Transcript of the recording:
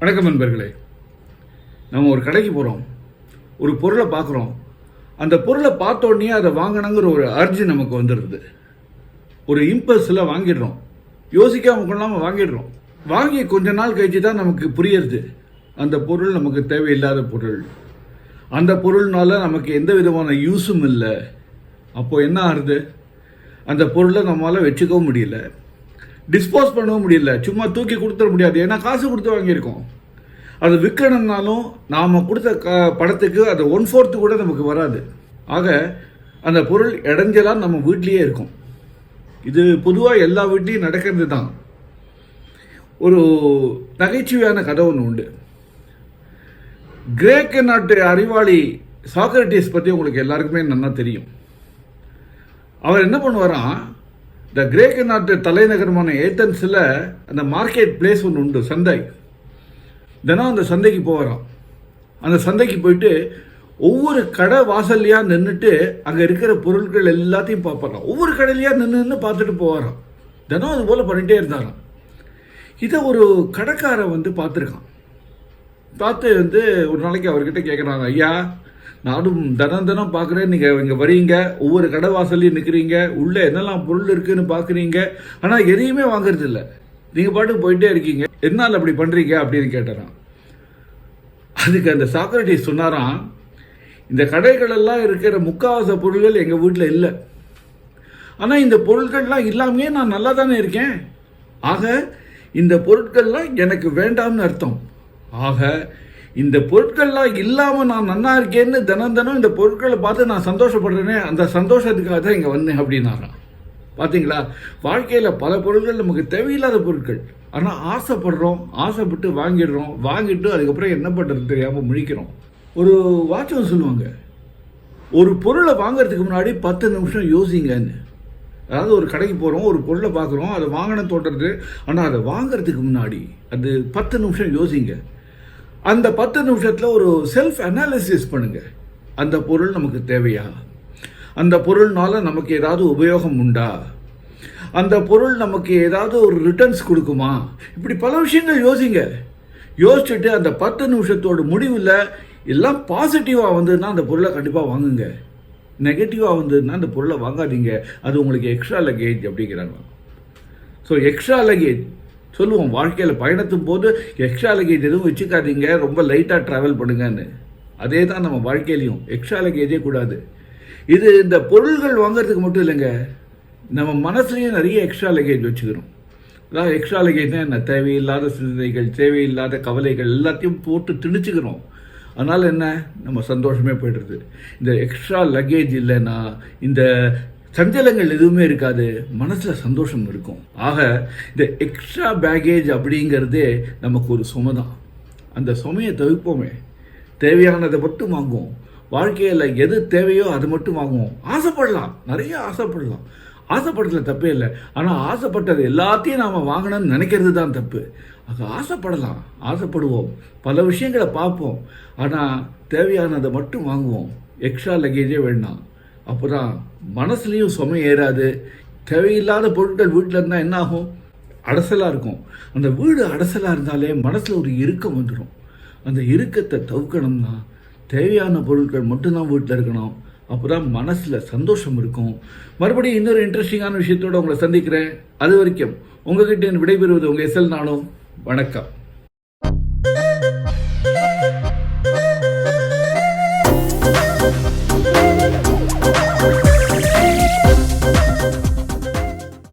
வணக்கம் நண்பர்களே. நம்ம ஒரு கடைக்கு போகிறோம், ஒரு பொருளை பார்க்குறோம். அந்த பொருளை பார்த்த உடனே அதை வாங்கணுங்கிற ஒரு அர்ஜி நமக்கு வந்துடுது. ஒரு இம்பல்ஸில் வாங்கிடுறோம், யோசிக்காம கொள்ளாமல் வாங்கிடுறோம். வாங்கி கொஞ்ச நாள் கழிச்சு தான் நமக்கு புரியுது அந்த பொருள் நமக்கு தேவையில்லாத பொருள். அந்த பொருள்னால நமக்கு எந்த விதமான யூஸும் இல்லை. அப்போது என்ன ஆகுது, அந்த பொருளை நம்மளால் வச்சுக்கவும் முடியல, டிஸ்போஸ் பண்ணவும் முடியல, சும்மா தூக்கி கொடுத்துட முடியாது. ஏன்னா காசு கொடுத்து வாங்கியிருக்கோம். அது விற்கணும்னாலும் நாம் கொடுத்த பணத்துக்கு அது 1/4 கூட நமக்கு வராது. ஆக அந்த பொருள் இடைஞ்சலாம் நம்ம வீட்லேயே இருக்கும். இது பொதுவாக எல்லா வீட்லேயும் நடக்கிறது தான். ஒரு நகைச்சுவையான கதை ஒன்று உண்டு. கிரேக்க நாட்டு அறிவாளி சாக்ரட்டிஸ் பற்றி உங்களுக்கு எல்லாருக்குமே நல்லா தெரியும். அவர் என்ன பண்ணுவாராம், இந்த கிரேக்க நாட்டு தலைநகரமான ஏத்தன்ஸில் அந்த மார்க்கெட் பிளேஸ் ஒன்று உண்டு, சந்தை. தினம் அந்த சந்தைக்கு போகிறான். அந்த சந்தைக்கு போயிட்டு ஒவ்வொரு கடை வாசல்லையாக நின்றுட்டு அங்கே இருக்கிற பொருட்கள் எல்லாத்தையும் பார்ப்பாராம். ஒவ்வொரு கடையிலையாக நின்று பார்த்துட்டு போவாராம். தினம் அது போல் பண்ணிகிட்டே இருந்தாராம். இதை ஒரு கடைக்காரன் பார்த்துருக்கான். பார்த்து ஒரு நாளைக்கு அவர்கிட்ட கேட்குறாங்க, ஐயா, நானும் தினம் பார்க்குறேன், நீங்கள் இங்கே வரீங்க, ஒவ்வொரு கடை வாசல்லையும் நிற்கிறீங்க, உள்ளே என்னெல்லாம் பொருள் இருக்குதுன்னு பார்க்குறீங்க, ஆனால் எதையுமே வாங்குறது இல்லை, நீங்கள் பாட்டுக்கு போயிட்டே இருக்கீங்க, என்னால் அப்படி பண்ணுறீங்க அப்படின்னு கேட்டாராம். அதுக்கு அந்த சாக்ரட்டிஸ் சொன்னாராம், இந்த கடைகளெல்லாம் இருக்கிற முக்காவாசி பொருள்கள் எங்கள் வீட்டில் இல்லை, ஆனால் இந்த பொருட்கள்லாம் இல்லாமே நான் நல்லா தானே இருக்கேன். ஆக இந்த பொருட்கள்லாம் எனக்கு வேண்டாம்னு அர்த்தம். ஆக இந்த பொருட்கள்லாம் இல்லாமல் நான் நன்னா இருக்கேன்னு தினம் இந்த பொருட்களை பார்த்து நான் சந்தோஷப்படுறேனே, அந்த சந்தோஷத்துக்காக தான் இங்கே வந்தேன் அப்படின்னாராம். பார்த்தீங்களா, வாழ்க்கையில் பல பொருட்கள் நமக்கு தேவையில்லாத பொருட்கள், ஆனால் ஆசைப்படுறோம், ஆசைப்பட்டு வாங்கிடுறோம், வாங்கிட்டு அதுக்கப்புறம் என்ன பண்ணுறது தெரியாமல் முழிக்கிறோம். ஒரு வாட்சம் சொல்லுவாங்க, ஒரு பொருளை வாங்கிறதுக்கு முன்னாடி 10 நிமிஷம் யோசிங்கன்னு. அதாவது ஒரு கடைக்கு போகிறோம், ஒரு பொருளை பார்க்குறோம், அதை வாங்கணும் தோன்றது, ஆனால் அதை வாங்கிறதுக்கு முன்னாடி அது 10 நிமிஷம் யோசிங்க. அந்த 10 நிமிஷத்தில் ஒரு செல்ஃப் அனாலிசிஸ் பண்ணுங்க. அந்த பொருள் நமக்கு தேவையா, அந்த பொருள்னால நமக்கு ஏதாவது உபயோகம் உண்டா, அந்த பொருள் நமக்கு ஏதாவது ஒரு ரிட்டர்ன்ஸ் கொடுக்குமா, இப்படி பல விஷயங்கள் யோசிங்க. யோசிச்சுட்டு அந்த 10 நிமிஷத்தோட முடிவில் எல்லாம் பாசிட்டிவாக வந்ததுன்னா அந்த பொருளை கண்டிப்பாக வாங்குங்க. நெகட்டிவாக வந்ததுன்னா அந்த பொருளை வாங்காதீங்க, அது உங்களுக்கு எக்ஸ்ட்ரா லக்கேஜ் அப்படிங்கிறாங்க. ஸோ எக்ஸ்ட்ரா லக்கேஜ் சொல்லுவோம், வாழ்க்கையில் பயணத்தும் போது எக்ஸ்ட்ரா லக்கேஜ் எதுவும் வச்சுக்காதீங்க, ரொம்ப லைட்டாக ட்ராவல் பண்ணுங்கன்னு. அதே தான் நம்ம வாழ்க்கையிலையும், எக்ஸ்ட்ரா லக்கேஜே கூடாது. இது இந்த பொருள்கள் வாங்கிறதுக்கு மட்டும் இல்லைங்க, நம்ம மனசுலையும் நிறைய எக்ஸ்ட்ரா லக்கேஜ் வச்சுக்கிறோம். அதாவது எக்ஸ்ட்ரா லக்கேஜ்னால் என்ன, தேவையில்லாத சிந்தனைகள், தேவையில்லாத கவலைகள் எல்லாத்தையும் போட்டு திணிச்சுக்கிறோம். அதனால் என்ன, நம்ம சந்தோஷமே போய்டுறது. இந்த எக்ஸ்ட்ரா லக்கேஜ் இல்லைன்னா இந்த சஞ்சலங்கள் எதுவுமே இருக்காது, மனசில் சந்தோஷம் இருக்கும். ஆக இந்த எக்ஸ்ட்ரா பேகேஜ் அப்படிங்கிறதே நமக்கு ஒரு சுமை தான். அந்த சுமையை தவிர்ப்போமே, தேவையானதை மட்டும் வாங்குவோம். வாழ்க்கையில் எது தேவையோ அது மட்டும் வாங்குவோம். ஆசைப்படலாம், நிறைய ஆசைப்படலாம், ஆசைப்படுறதுல தப்பே இல்லை. ஆனால் ஆசைப்பட்டது எல்லாத்தையும் நாம் வாங்கணும்னு நினைக்கிறது தான் தப்பு. ஆக ஆசைப்படலாம், ஆசைப்படுவோம், பல விஷயங்களை பார்ப்போம், ஆனால் தேவையானதை மட்டும் வாங்குவோம். எக்ஸ்ட்ரா லக்கேஜே வேண்டாம். அப்போ தான் மனசுலேயும் சுமை ஏறாது. தேவையில்லாத பொருட்கள் வீட்டில் இருந்தால் என்ன ஆகும், அடசலாக இருக்கும். அந்த வீடு அடசலாக இருந்தாலே மனசில் ஒரு இறுக்கம் வந்துடும். அந்த இறுக்கத்தை தவிர்க்கணும்னா தேவையான பொருட்கள் மட்டும்தான் வீட்டில் இருக்கணும். அப்போ தான் மனசில் சந்தோஷம் இருக்கும். மறுபடியும் இன்னொரு இன்ட்ரெஸ்டிங்கான விஷயத்தோடு உங்களை சந்திக்கிறேன். அது வரைக்கும் உங்ககிட்ட விடைபெறுவது உங்கள் SL நானும். வணக்கம்.